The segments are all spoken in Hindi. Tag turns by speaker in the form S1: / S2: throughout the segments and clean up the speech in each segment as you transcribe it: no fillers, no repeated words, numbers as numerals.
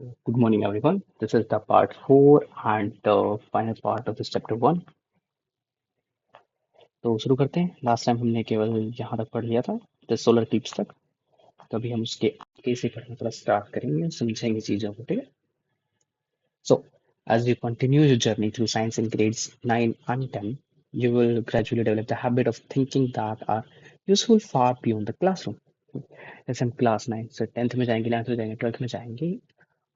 S1: Good morning, everyone. This is the part 4 and the final part of this chapter 1. तो शुरू करते हैं। लास्ट टाइम हमने केवल यहाँ तक पढ़ लिया था, द सोलर इक्लिप्स तक। तो अभी हम उसके आगे से पढ़ना थोड़ा स्टार्ट करेंगे, समझेंगे चीज़ों को, ठीक है? So, as you continue your journey through science in grades 9 and 10, you will gradually develop the habit of thinking that are useful far beyond the classroom. जैसे हम क्लास 9 से 10th में जाएंगे, 9th में जाएंगे, 12th में जाएंगे,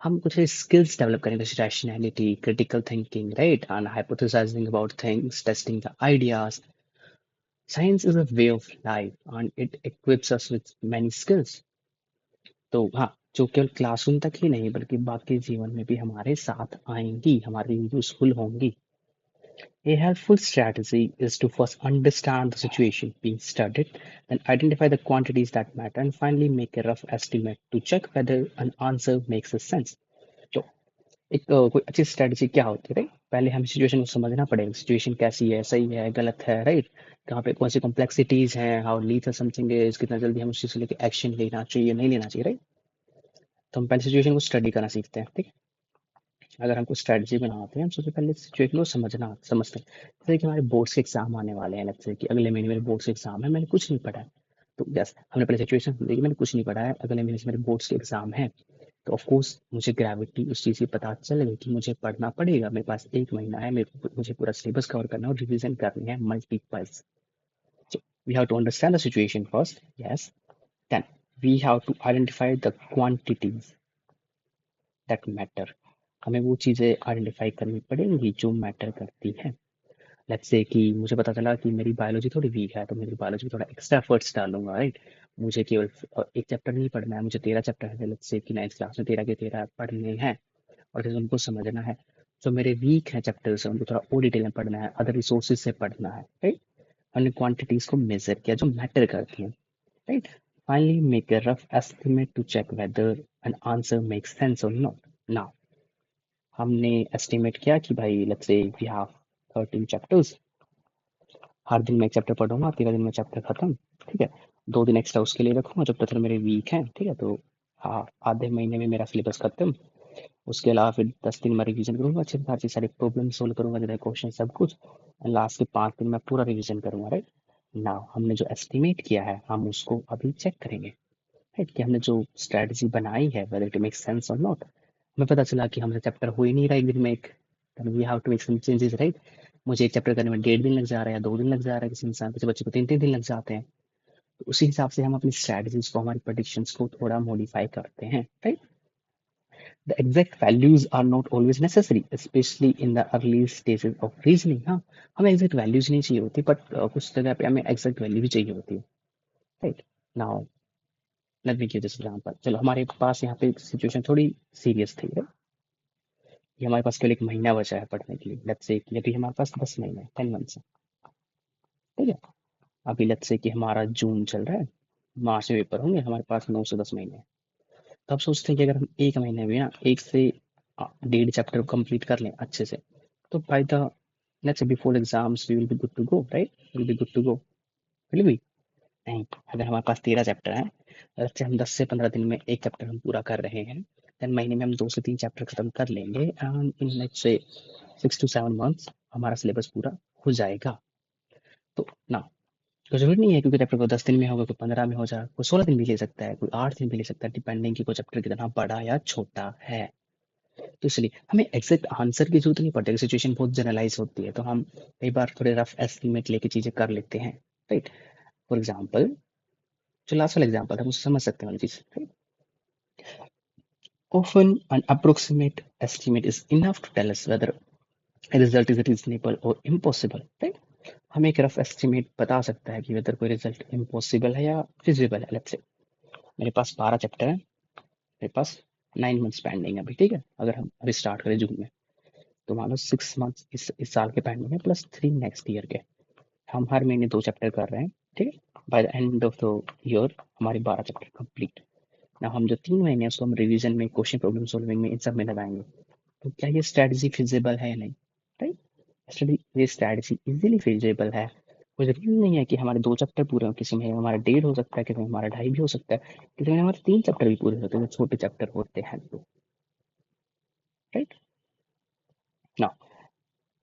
S1: हम कुछ स्किल्स डेवलप करें जैसे rationality, critical thinking, right, and hypothesising about things, testing the ideas. Science is a way of life and it equips us with many skills. तो हाँ, जो केवल क्लासरूम तक ही नहीं बल्कि बाकी जीवन में भी हमारे साथ आएंगी, हमारी यूजफुल होंगी. A helpful strategy is to first understand the situation being studied, then identify the quantities that matter, and finally make a rough estimate to check whether an answer makes sense. तो एक कोई अच्छी स्ट्रेटजी क्या होती है, राइट? पहले हमें सिचुएशन को समझना पड़ेगा, सिचुएशन कैसी है, सही है, गलत है, राइट? कहाँ पे कौन सी कॉम्प्लेक्सिटीज हैं, हाउ लीथल समथिंग इज, कितना जल्दी हम उस चीज को लेकर एक्शन लेना चाहिए, नहीं लेना चाहिए, राइट? तो हम पहले सिचुएशन को स्टडी करना सीखते हैं, ठीक है? अगर हमको स्ट्रेटजी बनाते हैं, हम सबसे पहले सिचुएशन को समझते हैं. जैसे कि हमारे बोर्ड्स के एग्जाम आने वाले हैं, जैसे कि अगले महीने मेरे बोर्ड्स के एग्जाम है, मैंने कुछ नहीं पढ़ा है. तो यस, हमने पहले सिचुएशन देखी, मैंने कुछ नहीं पढ़ा है, अगले महीने से मेरे बोर्ड्स के एग्जाम है. तो ऑफ कोर्स मुझे ग्रेविटी उस चीज़ की पता चल गई कि मुझे पढ़ना पड़ेगा, मेरे पास एक महीना है, मुझे पूरा सिलेबस कवर करना है और रिवीजन करनी है multiples. So we have to understand the situation first. Yes. Then we have to identify the quantities that matter. हमें वो चीज़ें आइडेंटिफाई करनी पड़ेंगी जो मैटर करती हैं. लेट्स से कि मुझे पता चला कि मेरी बायोलॉजी थोड़ी वीक है, तो मेरी बायोलॉजी में थोड़ा एक्स्ट्रा एफर्ट्स डालूंगा, राइट? मुझे केवल एक चैप्टर नहीं पढ़ना है, मुझे 13 चैप्टर है, लेट्स से कि 9th क्लास में 13 के 13 पढ़ने हैं और जैसे उनको समझना है. जो मेरे वीक हैं चैप्टर्स, उनको थोड़ा और डिटेल में पढ़ना है, अदर रिसोर्सेज से पढ़ना है, राइट? हमने क्वांटिटीज को मेजर किया जो मैटर करती हैं, right? Finally make a rough estimate to check whether an answer makes sense और नॉट. नाउ हमने एस्टिमेट किया कि भाई let's say we have 13 chapters, हर दिन मैं एक चैप्टर पढ़ूंगा, 13 दिन में चैप्टर खत्म, ठीक है? 2 दिन एक्स्ट्रा उसके लिए रखूंगा जब तक मेरे वीक हैं, ठीक है? तो हाँ, आधे महीने में मेरा सिलेबस खत्म. उसके अलावा फिर 10 दिन मैं रिवीजन करूंगा, अच्छे से अच्छी सारी प्रॉब्लम सोल्व करूंगा, जो क्वेश्चन सब कुछ. लास्ट के 5 दिन मैं पूरा रिवीजन करूंगा, राइट? नाउ हमने जो एस्टिमेट किया है हम उसको अभी चेक करेंगे, राइट? कि हमने जो स्ट्रेटजी बनाई है वेदर इट मेक सेंस और नॉट. हमें पता चला कि हमसे चैप्टर हो ही नहीं रहा एक दिन में एक, we have to make some changes, right? मुझे एक चैप्टर करने में 1.5 दिन लग जा रहा है या 2 दिन लग जा रहा है, किसी इंसान किसी बच्चे को 3-3 दिन लग जाते हैं. तो उसी हिसाब से हम अपनी स्ट्रेटजीज को, हमारी प्रेडिक्शंस को थोड़ा मॉडिफाई करते हैं, right? The exact values are not always necessary, especially in the early stages of reasoning. हाँ, हमें exact values नहीं चाहिए होती, बट कुछ जगह पे हमें exact value भी चाहिए होती है, right? Now let me give this example. चलो हमारे पास यहाँ पे सिचुएशन थोड़ी सीरियस थी, right? ये हमारे पास केवल एक महीना बचा है पढ़ने के लिए. लेट्स से कि अभी हमारे पास 10 महीने 10 मंथ्स है, ठीक है? अभी लेट्स से कि हमारा जून चल रहा है, मार्च में पेपर होंगे, हमारे पास 9 से 10 महीने हैं. तब सोचते हैं कि अगर हम एक महीने में ना 1 से 1.5 चैप्टर कंप्लीट कर लें अच्छे से, तो by the let's say before exams we will be good to go, right? We'll be good to go, will we? नहीं. अगर हमारे पास 13 चैप्टर हैं, let's say हम 10 से 15 दिन में एक चैप्टर हम पूरा कर रहे हैं, देन महीने में हम 2 से 3 चैप्टर खत्म कर लेंगे, and in let's say 6 to 7 months हमारा सिलेबस पूरा हो जाएगा. तो ना, तो जरूरी नहीं है क्योंकि चैप्टर को 10 दिन में होगा, कोई 15 में हो जाए, कोई 16 दिन भी ले सकता है, कोई 8 दिन भी ले सकता है, डिपेंडिंग कि कोई चैप्टर कितना बड़ा या छोटा है. तो इसलिए हमें एग्जैक्ट आंसर की जरूरत नहीं पड़ती, सिचुएशन बहुत जनरलाइज होती है, तो हम कई बार थोड़े रफ एस्टिमेट लेके चीजें कर लेते हैं, राइट? फॉर एग्जाम्पल, जो लास्ट वाला एग्जाम्पल है मुझे समझ सकते हैं वाली चीज, right? Often an approximate estimate is enough to tell us whether a result is reasonable or impossible, right? हमें एक रफ एस्टिमेट बता सकता है कि वेदर कोई रिजल्ट इम्पॉसिबल है या फिजिबल है. लेट्स से मेरे पास 12 चैप्टर है, मेरे पास 9 मंथ्स पेंडिंग है अभी, ठीक है? अगर हम अभी स्टार्ट करें जून में, तो मान लो 6 मंथ्स इस साल के पेंडिंग है प्लस 3 नेक्स्ट ईयर के. हम हर महीने 2 चैप्टर कर रहे हैं, ठीक है? By the end of the year हमारे 12 चैप्टर कंप्लीट. ना हम जो 3 महीने हैं उसको हम रिवीजन में, क्वेश्चन प्रॉब्लम सॉल्विंग में, इन सब में लगाएंगे. तो क्या ये स्ट्रेटजी फिजिबल है या नहीं, राइट? स्टडी ये स्ट्रेटजी इजीली फिजिबल है. कोई जरूरी नहीं है कि हमारे 2 चैप्टर पूरे हों, किसी में हमारा 1.5 हो सकता है, किसी में हमारा 2.5 भी हो सकता है, किसी में हमारे 3 चैप्टर भी पूरे होते हैं जो छोटे चैप्टर होते हैं. तो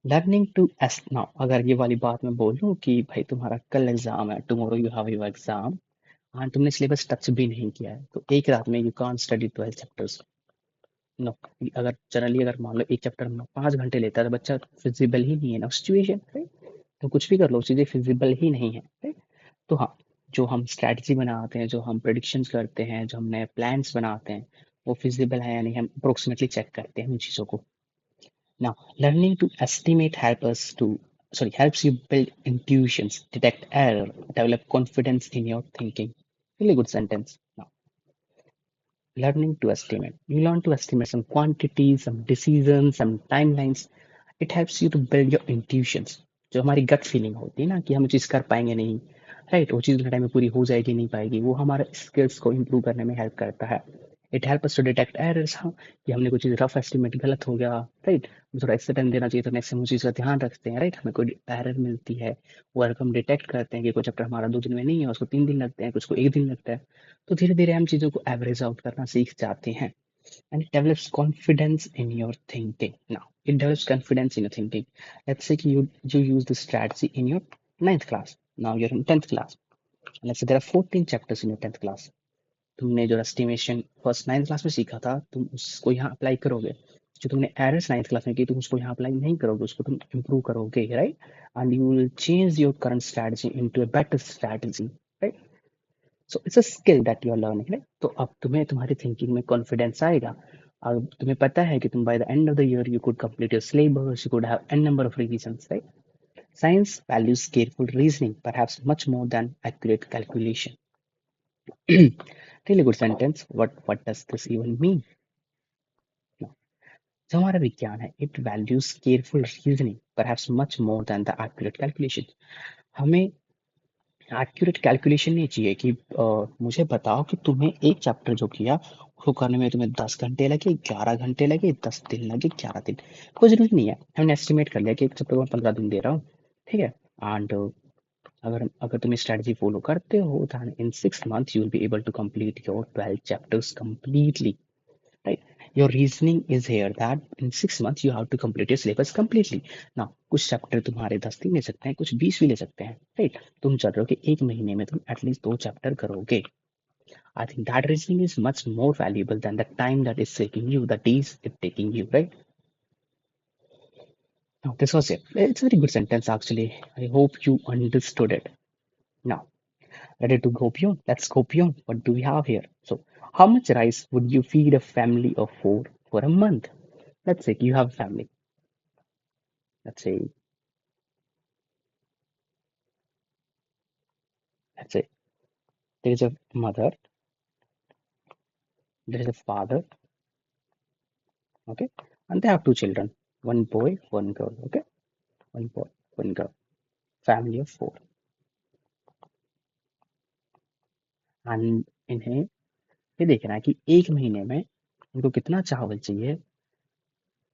S1: लर्निंग टू एस नाउ, अगर ये वाली बात मैं बोलूँ कि भाई तुम्हारा कल एग्जाम है, tomorrow you have your exam, हाँ तुमने सिलेबस टच भी नहीं किया है, तो एक रात में you can't study 12 chapters. No, अगर जनरली अगर मान लो एक चैप्टर में 5 घंटे लेता है तो बच्चा फिजिबल ही नहीं है ना सिचुएशन, तो कुछ भी कर लो चीजें फिजिबल ही नहीं है, right? तो हाँ, जो हम स्ट्रैटेजी बनाते हैं, जो हम प्रेडिक्शंस करते हैं, जो हम नए प्लान्स बनाते हैं, वो फिजिबल है या नहीं, हम अप्रोक्सीमेटली चेक करते हैं उन चीज़ों को। Now, learning to estimate helps you build intuitions, detect error, develop confidence in your thinking. Really good sentence. Now, learning to estimate. You learn to estimate some quantities, some decisions, some timelines. It helps you to build your intuitions. जो हमारी गट फीलिंग होती है ना कि हम चीज़ कर पाएंगे नहीं, राइट, वो चीज़ उतने टाइम में पूरी हो जाएगी नहीं पाएगी, वो हमारे स्किल्स को इम्प्रूव करने में हेल्प करता है। It help us to detect errors, हाँ, कि हमने कोई चीज़ रफ एस्टिमेट गलत हो गया, राइट, थोड़ा एक्स्ट्रा टाइम देना चाहिए, तो नेक्स्ट टाइम उस चीज़ का ध्यान रखते हैं, राइट, हमें कोई एरर मिलती है, वो एरर को हम डिटेक्ट करते हैं कि कोई चैप्टर हमारा 2 दिन में नहीं है, उसको 3 दिन लगते हैं, कुछ को 1 दिन लगता है, तो धीरे धीरे हम चीज़ों को एवरेज आउट करना सीख जाते हैं। And it develops confidence in your thinking. Now, it develops confidence in your thinking. Let's say you use this strategy in your ninth class. Now you're in 10th class. Let's say there are 14 chapters in your 10th class. तुमने जो एस्टिमेशन फर्स्ट 9th क्लास में सीखा था, तुम उसको यहाँ अप्लाई करोगे। जो तुमने एरर्स 9th क्लास में की, तुम उसको यहाँ अप्लाई नहीं करोगे, उसको तुम इम्प्रूव करोगे, right, and you will change your current strategy into a better strategy, right. So it's a skill that you are learning, right. तो अब तुम्हें तुम्हारी थिंकिंग में कॉन्फिडेंस आएगा। अब तुम्हें पता है कि तुम by the end of the year you could complete your syllabus, you could have an number of revisions, right. Science values careful reasoning, perhaps much more than accurate calculation. Really good sentence. What does this even mean? Now, जो हमारा विज्ञान है, it values careful reasoning, perhaps much more than the accurate calculation. हमें एक्यूरेट कैलकुलेशन नहीं चाहिए कि मुझे बताओ कि तुम्हें एक चैप्टर जो किया उसको करने में तुम्हें 10 घंटे लगे, 11 घंटे लगे, 10 दिन लगे, 11 दिन, कोई जरूरी नहीं है। हमने एस्टिमेट कर लिया कि एक चैप्टर को मैं 15 दिन दे रहा हूँ, ठीक है, एंड अगर अगर तुम स्ट्रेटजी फॉलो करते हो, then in 6 months you will be able to complete your 12 chapters completely, right? Your reasoning is here that in 6 months you have to complete your syllabus completely. Now, कुछ चैप्टर तुम्हारे 10 दिन ले सकते हैं, कुछ 20 भी ले सकते हैं, राइट। तुम चल रहे हो कि एक महीने में तुम एटलीस्ट 2 चैप्टर करोगे। I think that reasoning is much more valuable than the time that is taking you, the days it's taking you, right? Now, this was it. It's a very good sentence actually. I hope you understood it. Now, ready to go beyond? Let's go beyond. What do we have here? So, how much rice would you feed a family of 4 for a month? Let's say you have a family. Let's say, let's say there is a mother, there is a father, okay, and they have 2 children, one boy, one girl, okay, one boy, one girl, family of 4, and इन्हें ये देखना है कि एक महीने में उनको कितना चावल चाहिए,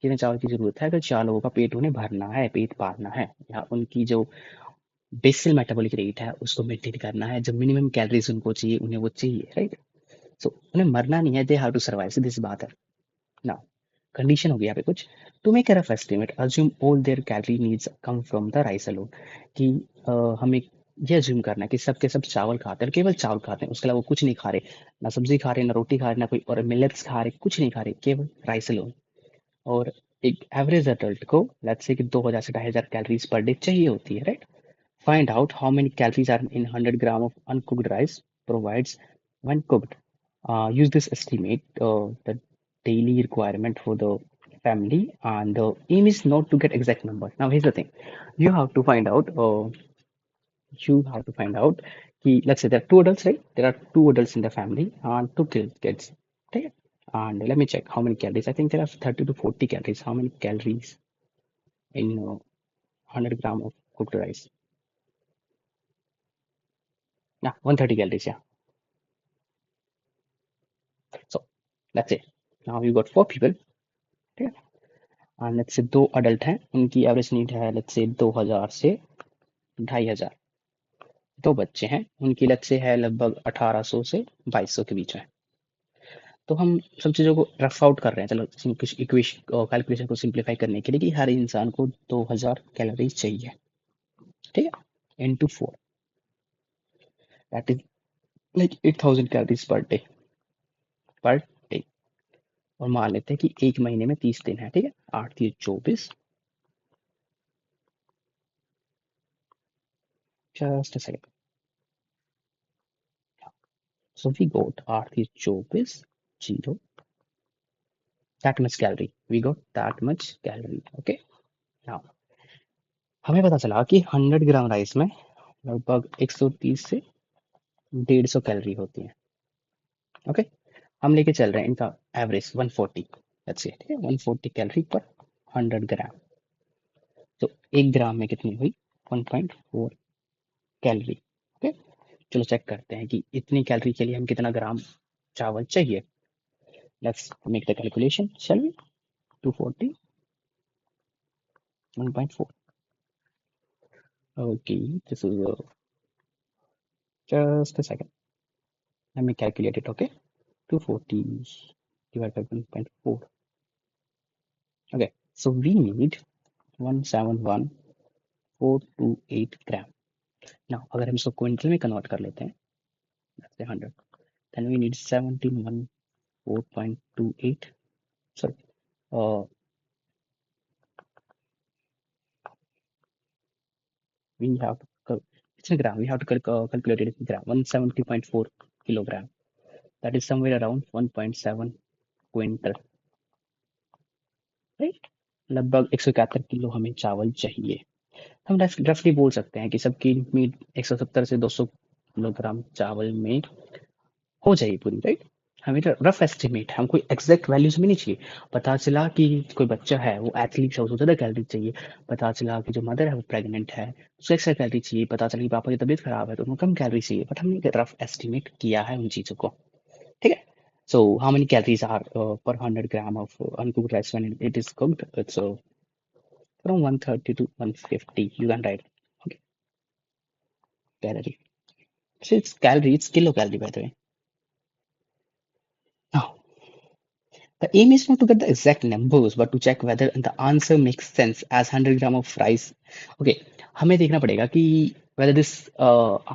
S1: कितने चावल की जरूरत है, अगर 4 लोगों का पेट उन्हें भरना है, पेट पालना है, या उनकी जो बेसल मेटाबॉलिक रेट है उसको मेंटेन करना है, जो मिनिमम कैलोरीज उनको चाहिए उन्हें वो चाहिए, राइट। सो उन्हें मरना नहीं है, दे हैव टू सर्वाइव, सीधी सी बात है। नाउ, कंडीशन हो गई यहाँ पे कुछ, to make a rough estimate assume all their calorie needs come from the rice alone, कि हमें ये अज्यूम करना है कि सबके सब चावल खाते हैं, केवल चावल खाते हैं, उसके अलावा वो कुछ नहीं खा रहे, ना सब्जी खा रहे, ना रोटी खा रहे, ना कोई और मिलेट्स खा रहे, कुछ नहीं खा रहे, केवल राइस अलोन। और एक एवरेज अडल्ट को लेट्स से कि 2000 से 2500 कैलोरीज पर डे चाहिए होती है, right. Find out how many calories are in 100 gram of uncooked rice provides when cooked. Use this estimate the daily requirement for the family, and the aim is not to get exact number. Now here's the thing: you have to find out. Let's say there are 2 adults, right? There are 2 adults in the family and 2 kids. Okay? And let me check how many calories. I think there are 30 to 40 calories. How many calories in 100 gram of cooked rice? Yeah, 130 calories. Yeah. So that's it. Now you got 4 people, ठीक है, और लेट्स से 2 अडल्ट हैं, उनकी एवरेज नीड है लेट्स से 2000 से 2500। 2 बच्चे हैं, उनकी लेट्स से है लगभग 1800 से 2200 के बीच में। तो हम सब चीज़ों को रफ आउट कर रहे हैं, चलो कुछ इक्वेशन कैलकुलेशन को सिंप्लीफाई करने के लिए कि हर इंसान को 2000 कैलोरीज चाहिए, ठीक है, into 4, that is like 8000 calories per day, per day. और मान लेते हैं कि एक महीने में 30 दिन है, ठीक है, 8 3 24, just a second, so we got 8 3 24 0, that much calorie, we got that much calorie, okay। now हमें पता चला कि 100 ग्राम राइस में लगभग 130 से 150 कैलोरी होती है, ओके। हम लेके चल रहे हैं इनका एवरेज 140, लेट्स से, ठीक है, 140 कैलोरी पर 100 ग्राम। तो एक ग्राम में कितनी हुई, 1.4 कैलोरी, ओके। चलो चेक करते हैं कि इतनी कैलोरी के लिए हम कितना ग्राम चावल चाहिए। Let's make the calculation, shall we. 240 1.4, okay, this is just a second, let me calculate it, okay। 240 divided by 1.4, okay, so we need 171428 gram. Now अगर हम इसको क्विंटल में कन्वर्ट कर लेते हैं, let's say 100, then we need 1714.28, sorry, uh, we have to, it's in gram, we have to calculate it in gram, 170.4 kilogram, that is somewhere around 1.7 quintal, right. लगभग 171 किलो हमें चावल चाहिए। हम रफली बोल सकते हैं कि सबकी मीट 170 से 200 किलोग्राम चावल में हो जाएगी पूरी, राइट। हमें तो रफ एस्टिमेट, हम कोई एग्जैक्ट वैल्यूज में नहीं चाहिए। पता चला कि कोई बच्चा है वो एथलीट है, उसको ज़्यादा कैलोरी चाहिए। पता चला कि जो मदर है वो प्रेग्नेंट है, उसको एक्स्ट्रा कैलोरी चाहिए। पता चला कि पापा की तबीयत खराब है तो उनको कम कैलोरी चाहिए, बट हमने एक रफ एस्टिमेट किया है उन चीज़ों को, ठीक है। So how many calories are per 100 gram of uncooked rice when it is cooked, it's from 130 to 150, you can write, okay, calorie. So it's calorie, it's kilocalorie by the way. Now, the aim is not to get the exact numbers, but to check whether the answer makes sense as 100 gram of rice. Okay, हमें देखना पड़ेगा कि whether this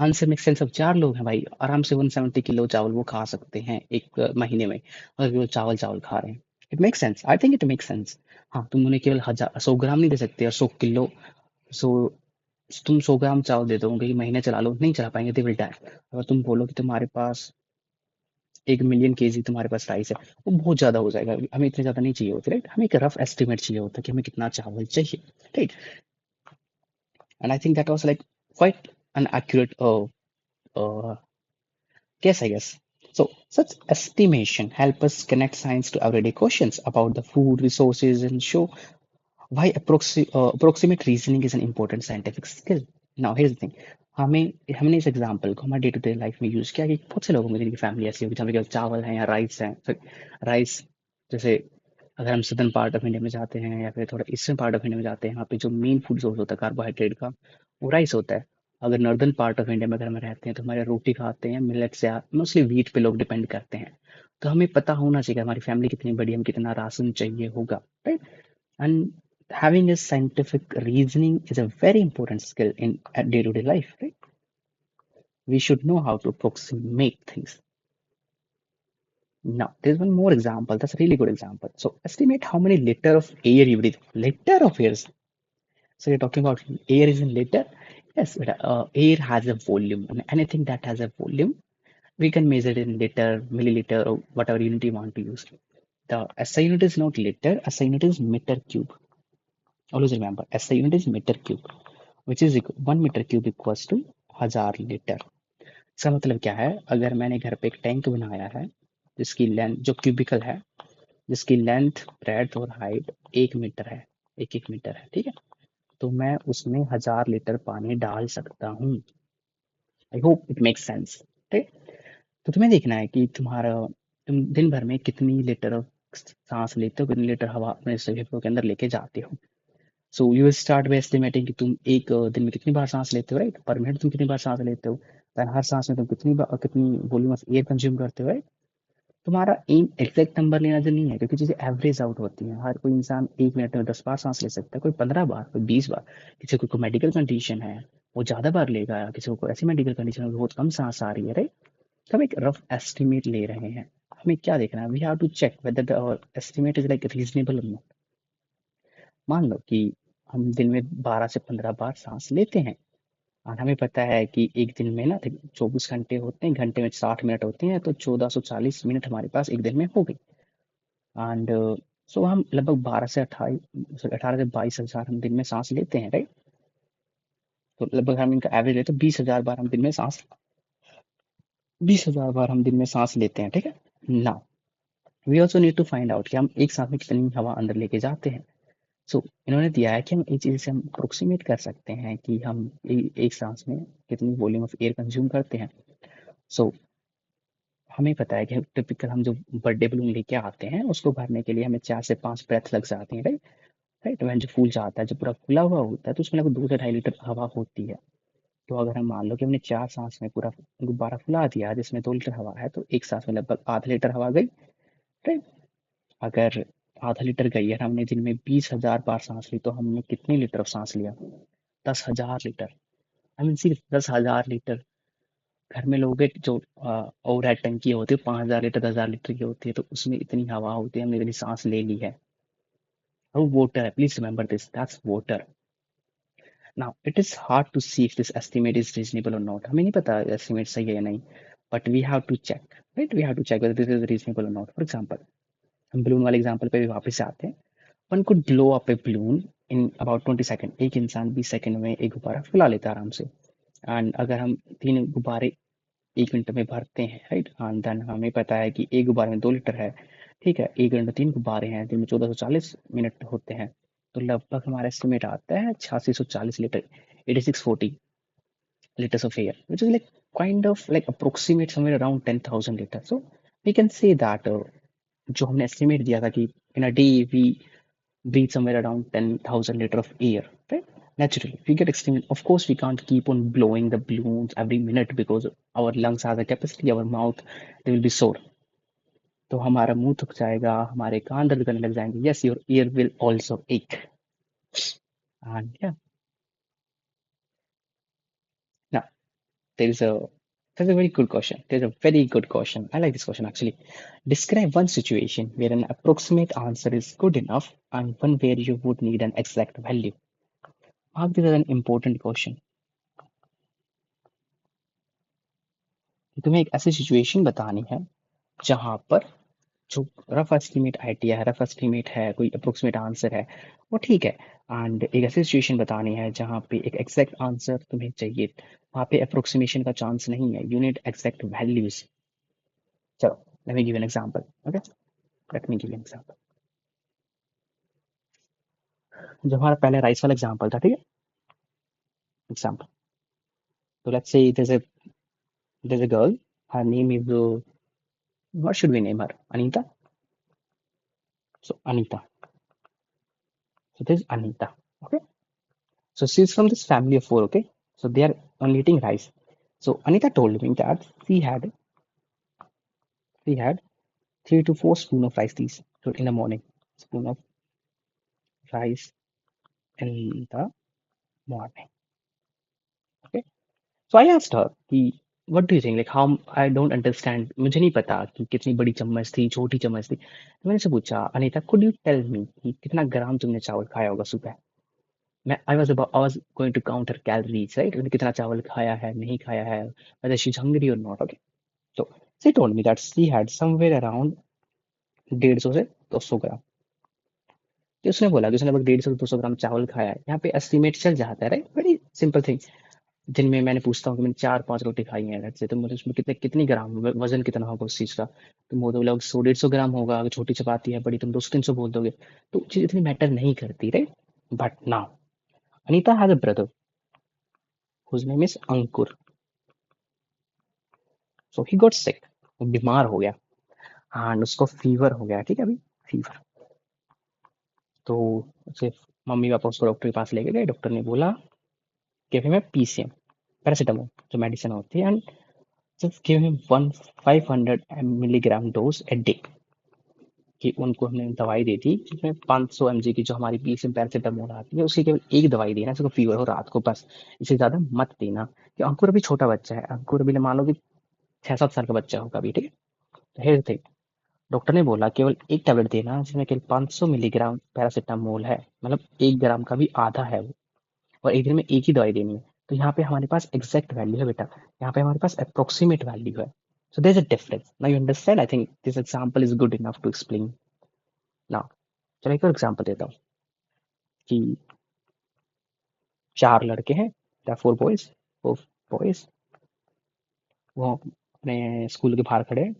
S1: answer makes sense। अब 4 लोग हैं भाई, आराम से 170 किलो चावल वो खा सकते हैं एक महीने में, अगर वो चावल चावल खा रहे हैं। It makes sense, I think it makes sense. हाँ, तुम उन्हें केवल 100 ग्राम नहीं दे सकते और 100 किलो, सो तुम 100 ग्राम चावल दे दोगे कि महीने चला लो, नहीं चला पाएंगे, दे विल डाई। अगर तुम बोलो कि तुम्हारे पास 1 मिलियन केजी तुम्हारे पास राइस है, वो बहुत ज्यादा हो जाएगा, हमें इतने ज्यादा नहीं चाहिए होते, राइट। हमें एक रफ एस्टिमेट चाहिए होता है कि हमें कितना चावल चाहिए, right. And I think that was like quite an accurate guess, I guess. So, such estimation help us connect science to everyday questions about the food resources and show why approximate reasoning is an important scientific skill. Now, here's the thing. हमें हमने इस एग्जाम्पल को हमारे डे टू डे लाइफ में यूज किया कि बहुत से लोगों में जिनकी फैमिली ऐसी होगी जहाँ पे केवल चावल है या राइस है, फिर राइस, जैसे अगर हम सदर्न पार्ट ऑफ इंडिया में जाते हैं या फिर थोड़ा ईस्टर्न पार्ट ऑफ इंडिया में जाते हैं, वहाँ पे जो मेन फूड सोर्स होता है कार्बोहाइड्रेट का, वो राइस होता है। अगर नॉर्दर्न पार्ट ऑफ इंडिया में अगर हम रहते हैं तो हमारे रोटी खाते हैं मिलेट से, मोस्टली व्हीट पे लोग डिपेंड करते हैं। तो हमें पता होना चाहिए कि हमारी फैमिली कितनी बड़ी, हम कितना राशन चाहिए होगा, right. And having a scientific reasoning is a very important skill in day-to-day life, right? We should know how to approximate things. Now, there's one more example. That's a really good example. So, estimate how many liter of air you breathe. Liter of air. So, you're talking about air is in liter? Yes, but air has a volume. And anything that has a volume, we can measure it in liter, milliliter, or whatever unit you want to use. The SI unit is not liter, SI unit is meter cube. Always remember, SI unit is meter cube, which is 1 meter cube equals to 1000 litre. इसका मतलब क्या है, अगर मैंने घर पे एक टैंक बनाया है जिसकी लेंथ, जो क्यूबिकल है, जिसकी लेंथ ब्रेड्थ और हाइट 1 मीटर है, 1 1 मीटर है, ठीक है, तो मैं उसमें 1000 लीटर पानी डाल सकता हूँ। I hope it makes sense, ठीक। तो तुम्हें देखना है कि तुम दिन भर में कितनी लीटर सांस लेते हो, कितनी लीटर हवा अपने शरीर के अंदर लेके जाते हो। So you start by estimating कि तुम एक दिन में कितनी बार सांस लेते हो, राइट। पर मिनट तुम कितनी बार सांस लेते हो, then हर सांस में तुम कितनी वॉल्यूम ऑफ एयर कंज्यूम करते हो, राइट। तुम्हारा एम एग्जैक्ट नंबर लेना जो नहीं है, क्योंकि चीजें एवरेज आउट होती हैं। हर कोई इंसान 1 मिनट में 10 बार सांस ले सकता है, कोई 15 बार, कोई 20 बार। किसी को मेडिकल कंडीशन है, वो ज्यादा बार लेगा, किसी को ऐसी मेडिकल कंडीशन है बहुत कम सांस आ रही है, राइट। तो हम एक रफ एस्टिमेट ले रहे हैं। हमें क्या देखना है, we have to check whether our estimate is like reasonable और नॉट। मान लो कि हम दिन में 12 से 15 बार सांस लेते हैं, और हमें पता है कि एक दिन में ना 24 घंटे होते हैं, घंटे में 60 मिनट होते हैं, तो 1440 मिनट हमारे पास एक दिन में हो गई। एंड सो हम लगभग 18 से 22 हजार हम दिन में सांस लेते हैं, राइट। तो लगभग हम इनका एवरेज लेते हैं, 20 हजार बार हम दिन में सांस 20 हजार बार हम दिन में सांस लेते हैं, ठीक है ना। We also need to find out कि हम एक सांस में कितनी हवा अंदर लेके जाते हैं। सो इन्होंने दिया है कि हम एक चीज से हम अप्रोक्सीमेट कर सकते हैं कि हम एक सांस में कितनी वॉल्यूम ऑफ एयर कंज्यूम करते हैं। सो हमें पता है कि टिपिकल हम जो बर्थडे बलून लेके आते हैं, उसको भरने के लिए हमें 4 से 5 ब्रेथ लग जाती हैं, राइट। राइट, वह जो फूल जाता है, जब पूरा खुला हुआ होता है, तो उसमें लगभग 2 से 2.5 लीटर हवा होती है। तो अगर हम मान लो कि हमने 4 सांस में पूरा गुब्बारा फुला दिया जिसमें 2 लीटर हवा है, तो एक सांस में लगभग आधा लीटर हवा गई, राइट। अगर आधा लीटर गई है, हमने दिन में 20 हजार बार सांस ली, तो हमने कितने लीटर सांस लिया? 10 हजार लीटर। आई मीन सिर्फ 10 हजार लीटर। घर में लोगे जो ओवर हेड टंकी होती है 5 हजार लीटर 10 हजार लीटर की होती है, तो उसमें इतनी हवा होती है, हमने इतनी सांस ले ली है। वो वाटर है, please remember this, that's water. Now it is hard to see if this estimate is reasonable और नॉट। हमें नहीं पता एस्टिमेट सही है या नहीं, but we have to check, right. We have to check whether this is reasonable और नॉट। फॉर एग्जांपल, हम बलून वाले एग्जांपल पे भी वापस से आते हैं। One could blow up a balloon in about 20 second. एक इंसान 20 सेकंड में एक गुब्बारा फुला लेता है आराम से। एंड अगर हम 3 गुब्बारे 1 मिनट में भरते हैं, राइट, एंड देन हमें पता है कि एक गुब्बारे में 2 लीटर है, ठीक है। 1 घंटे 3 गुब्बारे हैं, दिन में 1440 मिनट होते हैं। तो लगभग हमारा एस्टिमेट आता है 8640 litre, 8640 liters of air, which is like kind of like approximate somewhere around 10,000 liters. So we can say that जो हमने estimate दिया था कि in a day we breathe somewhere around 10,000 liter of air, right? Naturally, we get extreme. Of course, we can't keep on blowing the balloons every minute because our lungs has a capacity, our mouth they will be sore. तो हमारा मुंह थक जाएगा, हमारे कान दर्द करने लग जाएंगे. Yes, your ear will also ache. And yeah, now there is a that's a very good question. There's a very good question. I like this question actually. Describe one situation where an approximate answer is good enough and one where you would need an exact value. Mark this as an important question. कि तुम्हें एक ऐसी सिचुएशन बतानी है जहां पर जो रफ एस्टिमेट आइडिया है, रफ एस्टिमेट है, कोई अप्रोक्सीमेट आंसर है, वो ठीक है। एंड एक ऐसी सिचुएशन बतानी है जहां पे एक एग्जैक्ट आंसर तुम्हें चाहिए, वहां पे अप्रोक्सीमेशन का चांस नहीं है, यू नीड एग्जैक्ट वैल्यूज। चलो, let me give an example. Okay, let me give an example. जो हमारा पहले राइस वाला एग्जांपल था, ठीक है, एग्जांपल। तो let's say there's a girl, her name is what should we name her? Anita. So Anita. So this is Anita. Okay. So she's from this family of four. Okay. So they are only eating rice. So Anita told me that she had 3 to 4 spoon of rice these so in the morning. Spoon of rice in the morning. Okay. So I asked her कि what do you think, like how, I don't understand, मुझे नहीं पता कि कितनी बड़ी चम्मच थी, छोटी चम्मच थी। तो मैंने से पूछा, Anita could you tell me कि कितना ग्राम तुमने चावल खाया होगा सुबह? मैं I was going to count her calories, right, उसने कितना चावल खाया है, नहीं खाया है, whether she's hungry or not. Okay. So she told me that she had somewhere around 150 से 200 ग्राम। तो उसने बोला कि उसने लगभग 150 से 200 ग्राम चावल खाया है। यहाँ पे एस्टिमेट चल जाता है, राइट, वेरी सिंपल थिंग। दिन में मैंने पूछता हूँ कि मैंने 4-5 रोटी खाई है, let's say, तो मुझे उसमें कितनी ग्राम वजन कितना होगा उस चीज का? तुम बोल दोगे लगभग 100-150 ग्राम होगा। अगर छोटी चपाती है, बड़ी तुम 200-300 बोल दोगे। तो चीज इतनी मैटर नहीं करती, right. But now Anita has a brother whose name is Ankur. So he got sick, वो बीमार हो गया, एंड उसको फीवर हो गया, ठीक है, अभी फीवर। तो उसे मम्मी पापा उसको डॉक्टर के पास लेके गए। डॉक्टर ने बोला कि हमें पीसीएम, पैरासीटामोल जो मेडिसिन होती है, and just give him 500 milligram dose a day। कि उनको हमने दवाई दी थी जिसमें 500 mg की जो हमारी बीस में पैरासीटामोल आती है उसकी केवल एक दवाई देना जिसको फीवर हो रात को, बस। इससे ज्यादा मत देना। कि अंकुर अभी छोटा बच्चा है, अंकुर अभी मान लो कि 6-7 साल का बच्चा होगा अभी, ठीक है। हेयर थिंग, डॉक्टर ने बोला केवल एक टैबलेट देना जिसमें केवल 500 मिलीग्राम पैरासीटामोल है, मतलब 1 ग्राम का भी आधा है वो, और एक दिन में एक ही दवाई देनी है। तो यहाँ पे हमारे पास एग्जैक्ट वैल्यू है बेटा, यहाँ पे हमारे पास अप्रोक्सीमेट वैल्यू है। So there is a difference, now you understand. I think this example is good enough to explain. Now चलो एक और एग्जांपल देता हूँ कि 4 लड़के हैं, या 4 बॉयज, 4 बॉयज, वो अपने स्कूल के बाहर खड़े हैं,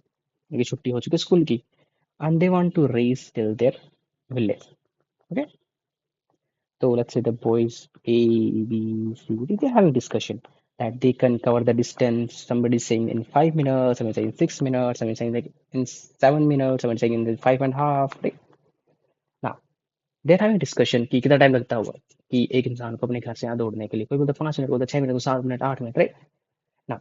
S1: उनकी छुट्टी हो चुकी है स्कूल की, and they want to race till their village. Okay, so let's say the boys A, B, C, D, they have a discussion that they can cover the distance. Somebody saying in 5 minutes, somebody saying 6 minutes, somebody saying like in 7 minutes, somebody saying in 5.5. Right? Now, they're having a discussion कि कितना टाइम लगता होगा कि एक इंसान को अपने घर से यहाँ दौड़ने के लिए। कोई बोलता 5 मिनट, बोलता 6 मिनट, 7 मिनट, 8 मिनट, राइट ना।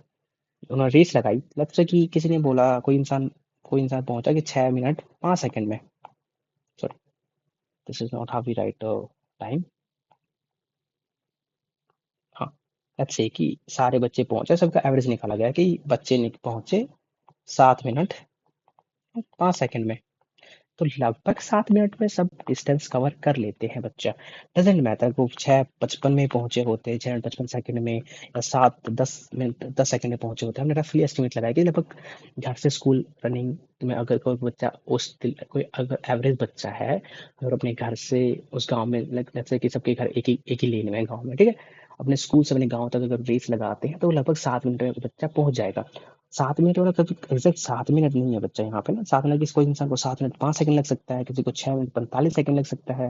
S1: उन्होंने रेस लगाई, लेट्स से कि किसी ने बोला, कोई इंसान पहुंचा कि 6 मिनट 5 सेकंड में। Sorry, this is not how we write time. हाँ, लेट्स से कि सारे बच्चे पहुंचे, सबका एवरेज निकाला गया कि बच्चे पहुंचे 7 मिनट 5 सेकंड में। तो लगभग 7 मिनट में सब डिस्टेंस कवर कर लेते हैं बच्चा। डजेंट मैटर वो 6:55 में पहुंचे होते हैं, 6:55 में, या 7:10 में 10 सेकंड में पहुंचे होते हैं। हमने रफली एस्टिमेट लगाया कि लगभग घर से स्कूल रनिंग में अगर कोई बच्चा कोई अगर एवरेज बच्चा है और अपने घर से उस गांव में, जैसे कि सबके घर एक ही लेन में है गांव में, ठीक है, अपने स्कूल से अपने गांव तक अगर रेस लगाते हैं तो लगभग 7 मिनट में बच्चा पहुंच जाएगा। 7 मिनट वाला कभी एग्जैक्ट 7 मिनट नहीं है बच्चा यहाँ पे ना। 7 मिनट किसी कोई इंसान को 7 मिनट 5 सेकंड लग सकता है, किसी को 6 मिनट 45 सेकंड लग सकता है,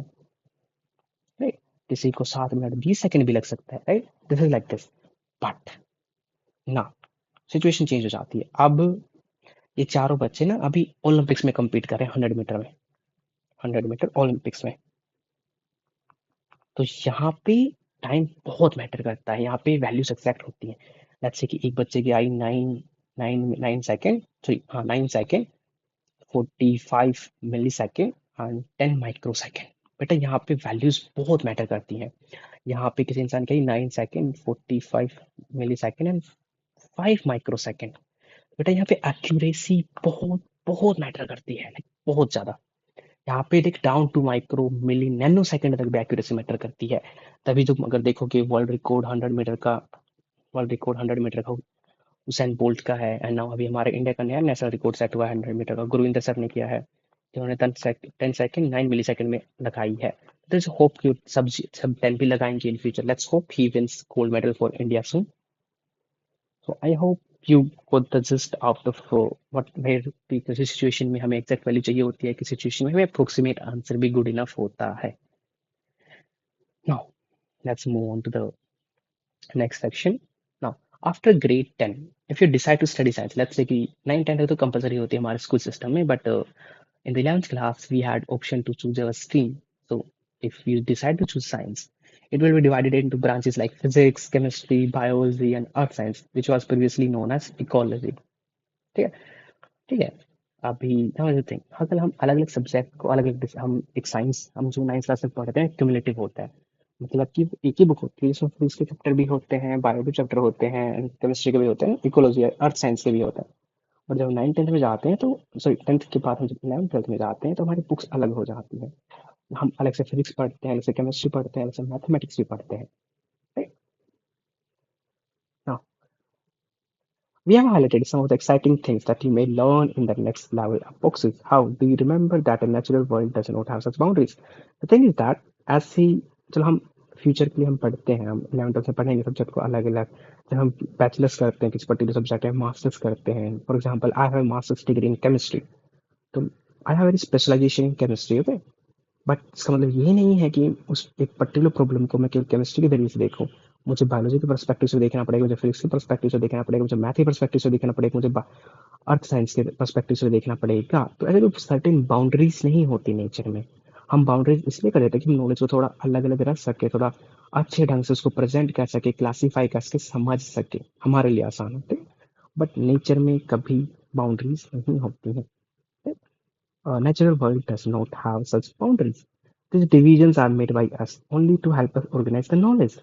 S1: राइट। किसी को 7 मिनट 20 सेकंड भी लग सकता है, right. This is like this. But ना, सिचुएशन चेंज हो जाती है। अब ये चारों बच्चे ना अभी ओलंपिक्स में कम्पीट कर रहे हैं, 100 मीटर में, 100 मीटर ओलंपिक्स में। तो यहाँ पे टाइम बहुत मैटर करता है, यहाँ पे वैल्यूज एक्सैक्ट होती है। लेट्स से कि एक बच्चे की आई 9 सॉरी, हाँ 9 second 45 millisecond and 10 microsecond. बेटा यहाँ पे वैल्यूज बहुत मैटर करती हैं। यहाँ पे किसी इंसान की 9 second 45 millisecond and 5 microsecond. बेटा यहाँ पे एक्यूरेसी बहुत बहुत मैटर करती है, like बहुत ज्यादा। यहाँ पे देख down to micro milli nanosecond तक भी एक्यूरेसी मैटर करती है। तभी जो अगर देखो कि वर्ल्ड रिकॉर्ड 100 मीटर का उसेन बोल्ट का है, एंड नाउ अभी हमारे इंडिया का नया नेशनल रिकॉर्ड सेट हुआ है 100 मीटर का, गुरविंदर सर ने किया है, जिन्होंने 10 सेकेंड 9 मिली सेकेंड में लगाई है। There's hope कि सब 10 भी लगाएंगे in future. Let's hope he wins gold medal for India soon. So I hope you got the gist out of what where किसी सिचुएशन में हमें एग्जैक्ट वैल्यू चाहिए होती है, किसी सिचुएशन में हमें अप्रोक्सीमेट आंसर भी गुड इनफ होता है। Now let's move on to the next section. Now, after grade 10, if you decide to study science, let's say कि 9 10 तक तो कंपलसरी होती है हमारे स्कूल सिस्टम में, but in the 11th class we had option to choose our stream. So if you decide to choose science, it will be divided into branches like physics, chemistry, biology, and earth science, which was previously known as ecology. ठीक है, ठीक है। अभी थिंग, अगर हम अलग अलग सब्जेक्ट को अलग अलग हम एक साइंस, हम जो 9th क्लास तक पढ़ते हैं क्यूमुलेटिव होता है, मतलब कि एक ही बुक होती है जिसमें फिजिक्स के चैप्टर भी होते हैं, बायो के चैप्टर होते हैं, केमिस्ट्री के भी होते हैं, इकोलॉजी अर्थ साइंस के भी होता है। और जब 9 10 में जाते हैं तो, सॉरी 10th के बाद हम जब 11 12 में जाते हैं तो हमारी बुक्स अलग हो जाती हैं। हम अलग से फिजिक्स पढ़ते हैं, अलग से केमिस्ट्री पढ़ते हैं, अलग से मैथमेटिक्स भी पढ़ते हैं, right. Now we have highlighted some of the exciting things that you may learn in the next level of boxes. How do you remember that a natural world does not have such boundaries? The thing is that ऐसी, चलो हम फ्यूचर के लिए हम पढ़ते हैं, हम 11 12 में पढ़ेंगे सब्जेक्ट को अलग अलग। जब हम बैचलर्स करते हैं किसी पर्टिकुलर सब्जेक्ट में, मास्टर्स करते हैं, for example I have masters degree in chemistry, तो I have very specialisation in chemistry, okay. But इसका मतलब ये नहीं है कि उस एक पर्टिकुलर प्रॉब्लम को मैं केवल केमिस्ट्री के जरिए से देखूं। मुझे बायोलॉजी के पर्सपेक्टिव से देखना पड़ेगा, मुझे फिजिक्स के पर्सपेक्टिव से देखना पड़ेगा, मुझे मैथ के पर्सपेक्टिव से देखना पड़ेगा, मुझे अर्थ साइंस के पर्सपेक्टिव से देखना पड़ेगा। तो ऐसे कोई सर्टेन बाउंड्रीज नहीं होती नेचर में। हम बाउंड्रीज इसलिए कर देते हैं कि हम नॉलेज को थोड़ा अलग अलग रख सके, थोड़ा अच्छे ढंग से उसको प्रेजेंट कर सके, क्लासीफाई कर सके, समझ सके, हमारे लिए आसान होते। बट नेचर में कभी बाउंड्रीज नहीं होती है। Natural world does not have such boundaries. These divisions are made by us only to help us organize the knowledge,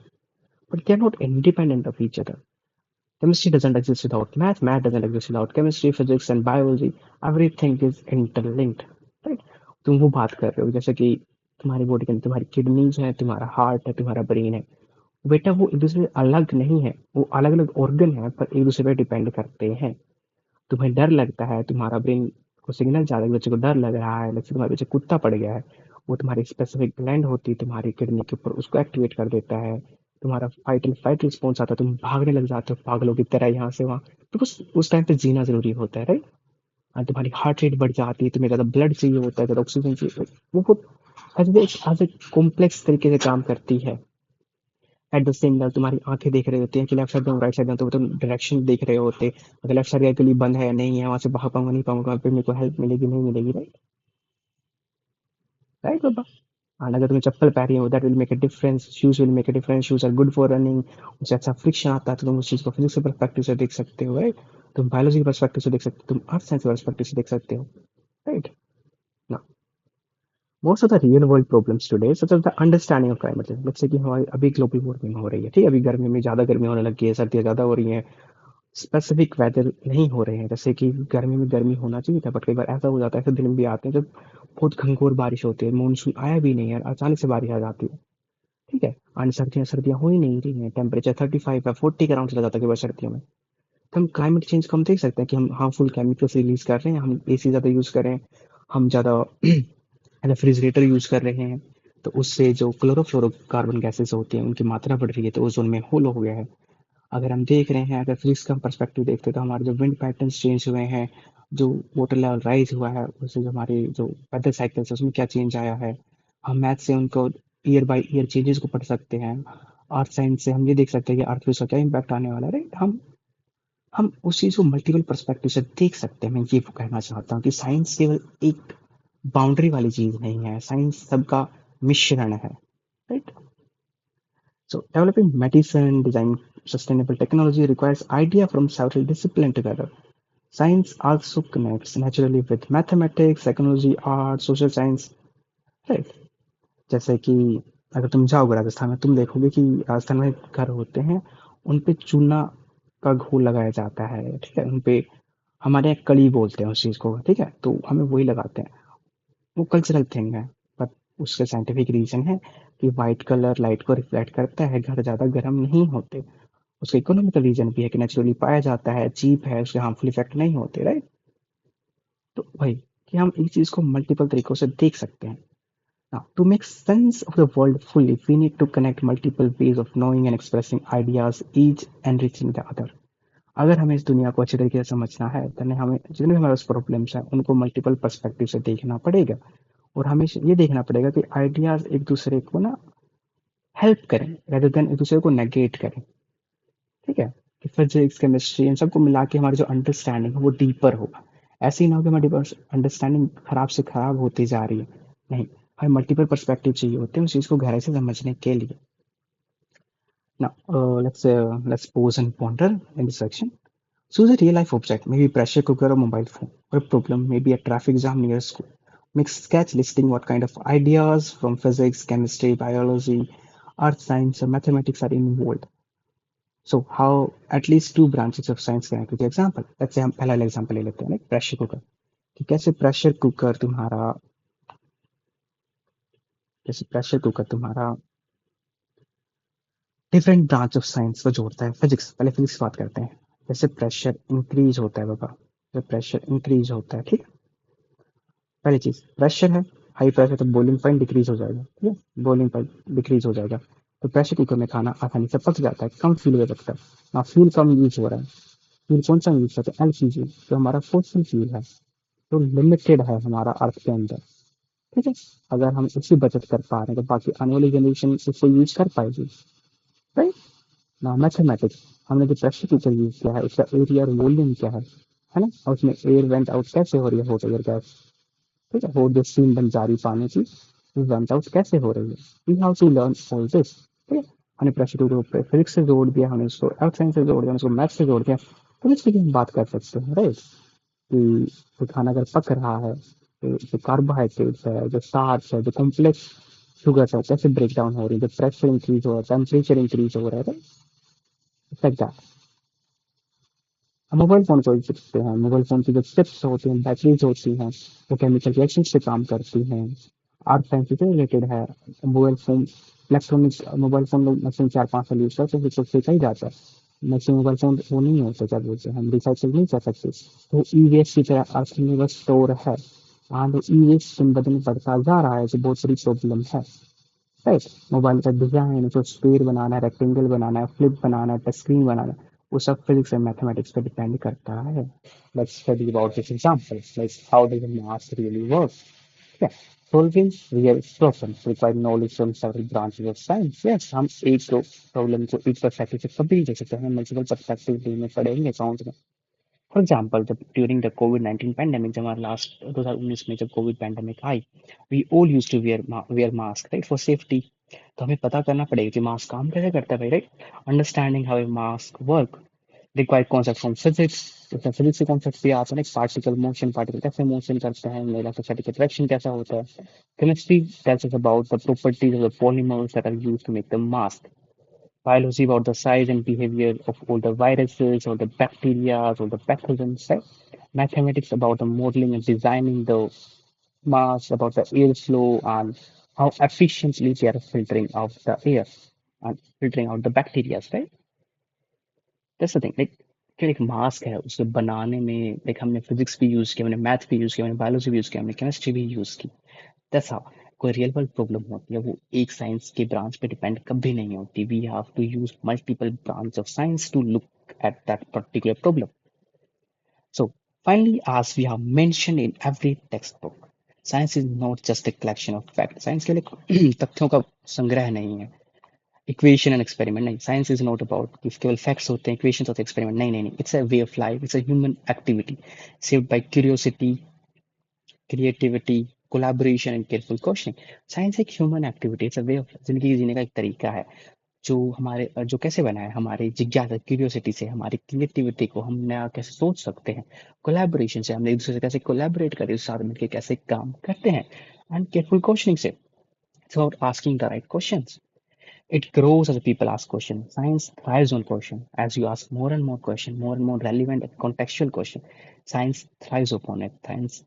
S1: but they are not independent of each other. Chemistry doesn't exist without math, math doesn't exist without chemistry, physics and biology. Everything is interlinked. Right? तुम वो बात कर रहे हो जैसे कि तुम्हारी बॉडी के अंदर तुम्हारी किडनीज है, तुम्हारा हार्ट है, तुम्हारा ब्रेन है। बेटा वो एक दूसरे से अलग नहीं है, वो अलग अलग ऑर्गन है पर एक दूसरे पर डिपेंड करते हैं। तुम्हें डर लगता है, तुम्हारा ब्रेन को सिग्नल जाता है कि बच्चे को डर लग रहा है, लेट्स से तुम्हारे बच्चे कुत्ता पड़ गया है, वो तुम्हारी स्पेसिफिक ग्लैंड होती है तुम्हारी किडनी के ऊपर, उसको एक्टिवेट कर देता है। तुम्हारा फाइट एंड फाइट रिस्पॉन्स आता है, तुम भागने लग जाते हो पागलों की तरह यहाँ से वहाँ, बिकॉज उस टाइम पे जीना जरूरी होता है, राइट। और तुम्हारी हार्ट रेट बढ़ जाती है, तुम्हें ज़्यादा ब्लड चाहिए होता है, ज़्यादा ऑक्सीजन चाहिए, वो बहुत एज ए कॉम्प्लेक्स तरीके से काम करती है। एट द सेम टाइम तुम्हारी आंखें देख रहे होते हैं कि लेफ्ट साइड जाऊँ राइट साइड जाऊँ, तो तुम डायरेक्शन देख रहे होते, अगर लेफ्ट साइड का गली बंद है या नहीं है, वहां से भाग पाऊंगा नहीं पाऊंगा, फिर मेरे को हेल्प मिलेगी नहीं मिलेगी, राइट। Right Baba. एंड अगर तुम्हें चप्पल पहनी हो, that will make a difference, shoes will make a difference, shoes are good for running, उससे अच्छा फ्रिक्शन आता है, तो तुम उस चीज को फिजिक्स के परस्पेक्टिव से देख सकते हो, राइट। तुम बायोलॉजी के परस्पेक्टिव से देख सकते हो, तुम अर्थ साइंस के परस्पेक्टिव से देख सकते हो, राइट। ना most of the real world problems today such as the understanding of climate change, जैसे कि हमारी अभी ग्लोबल वार्मिंग हो रही है, ठीक है, अभी गर्मी में ज्यादा गर्मी होने लगी है, सर्दियाँ ज्यादा हो रही हैं, स्पेसिफिक वेदर नहीं हो रहे हैं, जैसे कि गर्मी में गर्मी होना चाहिए था, बट कई बार ऐसा हो जाता है, ऐसे दिन भी आते हैं जब बहुत घनघोर बारिश होती है, मानसून आया भी नहीं है, अचानक से बारिश आ जाती है, ठीक है। और सर्दियाँ सर्दियाँ हो ही नहीं रही हैं, टेम्परेचर 35 या 40 के अराउंड चला जाता है कई बार सर्दियों में। तो हम क्लाइमेट चेंज को हम देख सकते हैं कि हम हार्मफुल केमिकल्स रिलीज कर रहे हैं, हम एसी ज़्यादा यूज़ कर रहे हैं, हम ज़्यादा रेफ्रिजरेटर यूज़ कर रहे हैं, तो उससे जो क्लोरोफ्लोरोकार्बन गैसेस होती हैं उनकी मात्रा बढ़ रही है, तो ओजोन में होल हो गया है। अगर हम देख रहे हैं, अगर फिजिक्स का पर्सपेक्टिव देखते हैं, तो हमारे जो विंड पैटर्न्स चेंज हुए हैं, जो वाटर लेवल राइज हुआ है, उससे जो हमारे जो वेदर साइकिल्स है उसमें क्या चेंज आया है, हम मैथ से उनको ईयर बाय ईयर चेंजेस को पढ़ सकते हैं। अर्थ साइंस से हम ये देख सकते हैं कि अर्थ पे उसका क्या इम्पैक्ट आने वाला है, राइट। हम उस चीज़ को मल्टीपल पर्सपेक्टिव से देख सकते हैं। मैं ये कहना चाहता हूँ कि साइंस केवल एक बाउंड्री वाली चीज़ नहीं है, साइंस सबका मिश्रण है, right. So developing medicine, design sustainable technology requires idea from several disciplines together. Science also connects naturally with mathematics, psychology, art, social science, right? जैसे कि अगर तुम जाओगे राजस्थान में, तुम देखोगे कि राजस्थान में घर होते हैं, उन पे चूना का घोल लगाया जाता है, ठीक है, उन पे हमारे यहाँ कड़ी बोलते हैं उस चीज़ को, ठीक है, तो हमें वही लगाते हैं। वो कल्चरल थिंग है, बट उसका साइंटिफिक रीजन है कि वाइट कलर लाइट को रिफ्लेक्ट करता है, घर ज़्यादा गर्म नहीं होते। उसका इकोनॉमिकल रीजन भी है कि नेचुरली पाया जाता है, चीप है, उसके हार्मफुल इफेक्ट नहीं होते, राइट। तो भाई कि हम इस चीज़ को मल्टीपल तरीकों से देख सकते हैं। Now, to make sense of the world fully, we need to connect multiple ways of knowing and expressing ideas, each enriching the other. अगर हमें इस दुनिया को अच्छे तरीके से समझना है, तो हमें जितने भी हमारे पास प्रॉब्लम्स हैं उनको मल्टीपल पर्सपेक्टिव से देखना पड़ेगा, और हमें ये देखना पड़ेगा कि आइडियाज एक दूसरे को ना हेल्प करें, रेदर देन एक दूसरे को नेगेट करें, ठीक है। कि फिजिक्स केमिस्ट्री इन सबको मिला के हमारी जो अंडरस्टैंडिंग है वो डीपर होगा। ऐसे ही ना हो कि हमारी अंडरस्टैंडिंग खराब से खराब होती जा रही है, नहीं, हमें मल्टीपल पर्सपेक्टिव चाहिए होते हैं उस चीज़ को गहराई से समझने के लिए। Now, let's pause and ponder in this section. Choose a real life object, maybe pressure cooker or mobile phone, or a problem, maybe a traffic jam near school. Make sketch listing what kind of ideas from physics, chemistry, biology, earth science, or mathematics are involved. So how at least two branches of science connect with the example. Let's say हम पहला एग्जांपल ले लेते हैं ना, प्रेशर कुकर, कि कैसे प्रेशर कुकर तुम्हारा डिफरेंट ब्रांच ऑफ साइंस को जोड़ता है। फिजिक्स, पहले फिजिक्स की बात करते हैं। जैसे प्रेशर इंक्रीज होता है बाबा, जब प्रेशर इंक्रीज होता है, ठीक है, पहली चीज प्रेशर है, हाई प्रेशर तो बॉइलिंग पॉइंट डिक्रीज हो जाएगा, ठीक है, बॉइलिंग पॉइंट डिक्रीज हो जाएगा, तो प्रेशर कुकर में खाना आसानी से पक जाता है, कम फ्यूल में पकता है ना, फ्यूल कम यूज हो रहा है। फ्यूल कौन सा यूज करते हैं, एलपीजी, जो हमारा फोसिल फ्यूल है, तो लिमिटेड है हमारा अर्थ के अंदर, ठीक है। अगर हम इसकी बचत कर पा रहे हैं तो बाकी आने वाली जनरेशन इसको यूज कर पाएगी, राइट। ना मैथमेटिक्स, हमने जो प्रेशर कुकर यूज किया है उसका एरिया और वॉल्यूम क्या है ना, और उसमें एयर वेंट आउट कैसे हो रही है, हॉट एयर गैस, ठीक है, वो जो स्टीम बन जा रही पानी की, वो वेंट आउट कैसे हो रही है। We have to learn all this, ठीक है। हमने प्रेशर कुकर को फिजिक्स से जोड़ दिया, हमने उसको अर्थ साइंस से जोड़ दिया, उसको मैथ से जोड़ दिया, केमिस्ट्री की हम बात कर सकते हैं, राइट? कि जो खाना अगर पक रहा है तो जो कार्बोहाइड्रेट्स है, जो स्टार्च है, जो कॉम्प्लेक्स शुगर है, कैसे ब्रेक डाउन हो रही है, जो प्रेशर इंक्रीज हो रहा है, टेम्परेचर इंक्रीज हो रहा है, लाइक दैट। हम मोबाइल फोन को देख सकते हैं, मोबाइल फोन की जो चिप्स होती हैं, बैटरीज होती हैं, वो केमिकल रिएक्शन से काम करती हैं। अर्थ साइंस से रिलेटेड है। Mobile phone electronic mobile phone लोग मैक्सिमम 4-5 साल यूज करते हैं, तो फेंका ही जाता है। मैक्सिमम मोबाइल फोन वो नहीं होते, क्या बोलते हैं, हम रिसाइकिल नहीं कर सकते। तो ई वेस्ट की तरह अर्थ में बस स्टोर है। हाँ, तो ई वेस्ट दिन ब दिन बढ़ता जा रहा है, जो बहुत बड़ी प्रॉब्लम है, राइट? मोबाइल का डिजाइन, उसको स्क्वायर बनाना है, रेक्टेंगल बनाना है, फ्लिप बनाना है, टच स्क्रीन बनाना है, वो सब फिजिक्स एंड मैथमेटिक्स पे डिपेंड करता है। Let's study about this example, like how does mass really work. Yeah, solving real problems require knowledge from several branches of science. Yes, हम एक प्रॉब्लम को एक पर्सपेक्टिव से कभी नहीं देख सकते, हमें मल्टीपल पर्सपेक्टिव में पढ़ेंगे अकाउंट में। फॉर एग्जाम्पल, जब ड्यूरिंग द कोविड-19 पैंडेमिक, जब हमारा लास्ट 2019 में जब कोविड पैंडेमिक आई, we all use to wear mask, right, for safety. तो हमें पता करना पड़ेगा कि मास्क काम कैसे करता है भाई, right? Understanding how a mask work require concept from physics. उसमें फिजिक्स के कॉन्सेप्ट भी आते हैं, पार्टिकल मोशन, पार्टिकल कैसे मोशन करते हैं, इलेक्ट्रोस्टैटिक अट्रैक्शन कैसा होता है। Chemistry tells us about the properties of the polymers that are used to make the mask. Biology about the size and behavior of all the viruses or the bacteria or the pathogens. Right? Mathematics about the modeling and designing the mass, about the airflow and how efficiently they are filtering out the air and filtering out the bacteria. Right? That's the thing. Like जो एक मास्क है उसके बनाने में लाइक हमने फिजिक्स भी यूज किया, हमने मैथ भी यूज किया, हमने बायोलॉजी भी यूज किया, हमने केमिस्ट्री भी यूज की। दैट्स हाउ कोई रियल वर्ल्ड प्रॉब्लम होती है, वो एक साइंस के ब्रांच पे डिपेंड कभी नहीं होती। We have to use multiple branch of science to look at that particular problem. So, finally, as we have mentioned in every textbook, science is not just a collection of facts. Science के लिए तथ्यों का संग्रह नहीं है, इक्वेशन एंड एक्सपेरिमेंट नहीं। साइंस इज नॉट अबाउट कि केवल फैक्ट्स होते हैं, इक्वेशन होते हैं, एक्सपेरिमेंट नहीं नहीं नहीं। It's a way of life, it's a human activity shaped by curiosity, creativity, collaboration and careful questioning. Science एक human activity, it's a way of जिंदगी जीने का एक तरीका है, जो हमारे जो कैसे बना है हमारे जिज्ञासा, क्यूरियोसिटी से, हमारी क्रिएटिविटी को हम नया कैसे सोच सकते हैं, कोलैबोरेशन से हम एक दूसरे से कैसे कोलैबोरेट करें, साथ मिलकर कैसे काम करते हैं, एंड केयरफुल क्वेश्चनिंग से it's about asking the right questions. It grows as people ask questions. Science thrives on question. As you ask more and more question, more and more relevant and contextual question, science thrives upon it.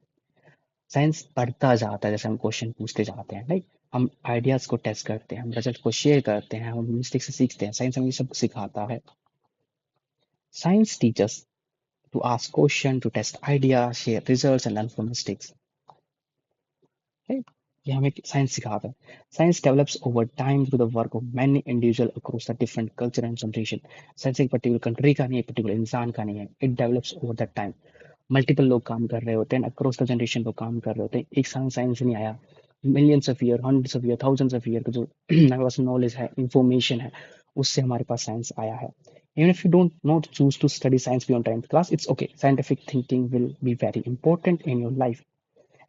S1: Science बढ़ता जाता है जैसे हम क्वेश्चन पूछते जाते हैं, राइट? हम आइडियाज को टेस्ट करते हैं, हम रिजल्ट को शेयर करते हैं, हम मिस्टेक से सीखते हैं। साइंस हमें ये सब सिखाता है। Science teachers to ask question, to test idea, share results and learn from mistakes, right? ये हमें साइंस सिखाता है। Science develops over time through the work of many individual across the different culture and generation. Science एक पर्टिकुलर कंट्री का नहीं है, पर्टिकुलर इंसान का नहीं है, it develops over the time. Multiple लोग काम कर रहे होते हैं, अक्रॉस द जनरेशन लोग काम कर रहे होते हैं। एक साइंस साइंस नहीं आया, millions of year, hundreds of year, thousands of year का जो हमारे पास नॉलेज है, इंफॉर्मेशन है, उससे हमारे पास साइंस आया है। Even if you don't not choose to study science beyond 10th class, it's okay. Scientific thinking will be very important in your life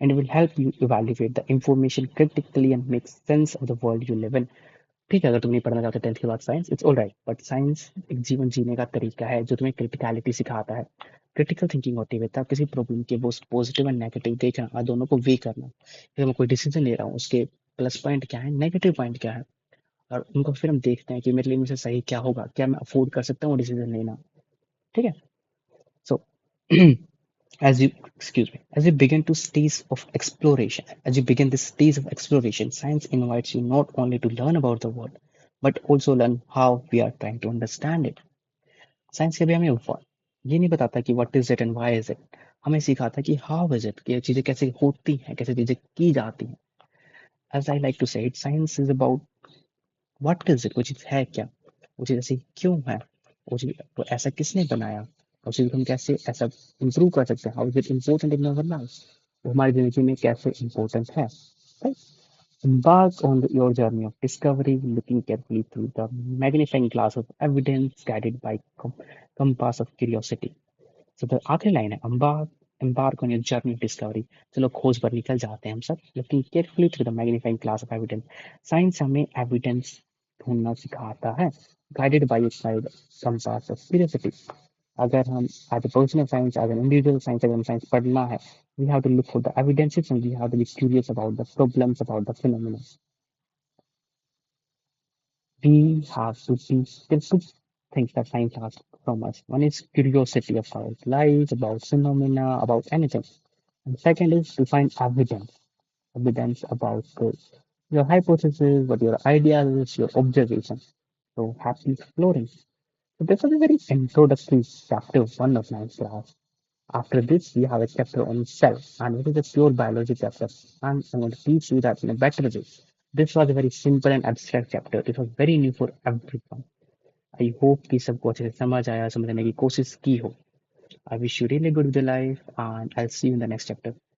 S1: and it will help you evaluate the information critically and make sense of the world you live in. ठीक है, अगर तुम नहीं पढ़ना चाहते 10th के बाद science, it's all right, but science एक जीवन जीने का तरीका है जो तुम्हें क्रिटिकलिटी सिखाता है। क्रिटिकल थिंकिंग होती है तब किसी प्रॉब्लम के वो पॉजिटिव एंड नेगेटिव देखना और दोनों को वे करना। फिर मैं कोई डिसीजन ले रहा हूँ, उसके प्लस पॉइंट क्या है, नेगेटिव पॉइंट क्या है, और उनको फिर हम देखते हैं कि मेरे लिए मुझे सही क्या होगा, क्या मैं अफोर्ड कर सकता हूँ डिसीजन लेना। ठीक है? सो as you as you begin to stage of exploration as you begin this stage of exploration, science invites you not only to learn about the world but also learn how we are trying to understand it. Science कभी हमें ये नहीं बताता कि what is it and why is it, हमें सिखाता है कि हाउ इज इट, कि ये चीजें कैसे होती हैं, कैसे चीजें की जाती हैं। एज आई लाइक टू से it, science is about what is it, वो चीज है क्या, वो चीज ऐसी क्यों है, वो चीज वो ऐसा किसने बनाया, उस चीज को हम कैसे ऐसा इम्प्रूव कर सकते हैं, how is it important in our life, वो हमारी जिंदगी में कैसे इम्पोर्टेंट है, right? Embark on your journey of discovery, looking carefully through the magnifying glass of evidence, guided by compass of curiosity. So the आखिरी लाइन है, embark on your journey of discovery. चलो खोज पर निकल जाते हैं हम सब, looking carefully through the magnifying glass of evidence. Science हमें एविडेंस ढूंढना सिखाता है, guided by its guide compass of curiosity. अगर हम as a person of science, as an individual science, अगर हम साइंस पढ़ना है, we have to look for the evidences and we have to be curious about the problems, about the phenomena. We have to be, there's two things that science asks from us. One is curiosity about life, about phenomena, about anything. And second is to find evidence, evidence about your hypothesis, what your idea is, your observation. So happy exploring. So this was a very introductory chapter one of my class. After this, we have a chapter on cell, and it is a pure biology chapter. And I'm going to teach you that in a better way. This was a very simple and abstract chapter. It was very new for everyone. I hope कि सबको अच्छे से समझ आया, समझने की कोशिश की हो. I wish you really good with your life, and I'll see you in the next chapter.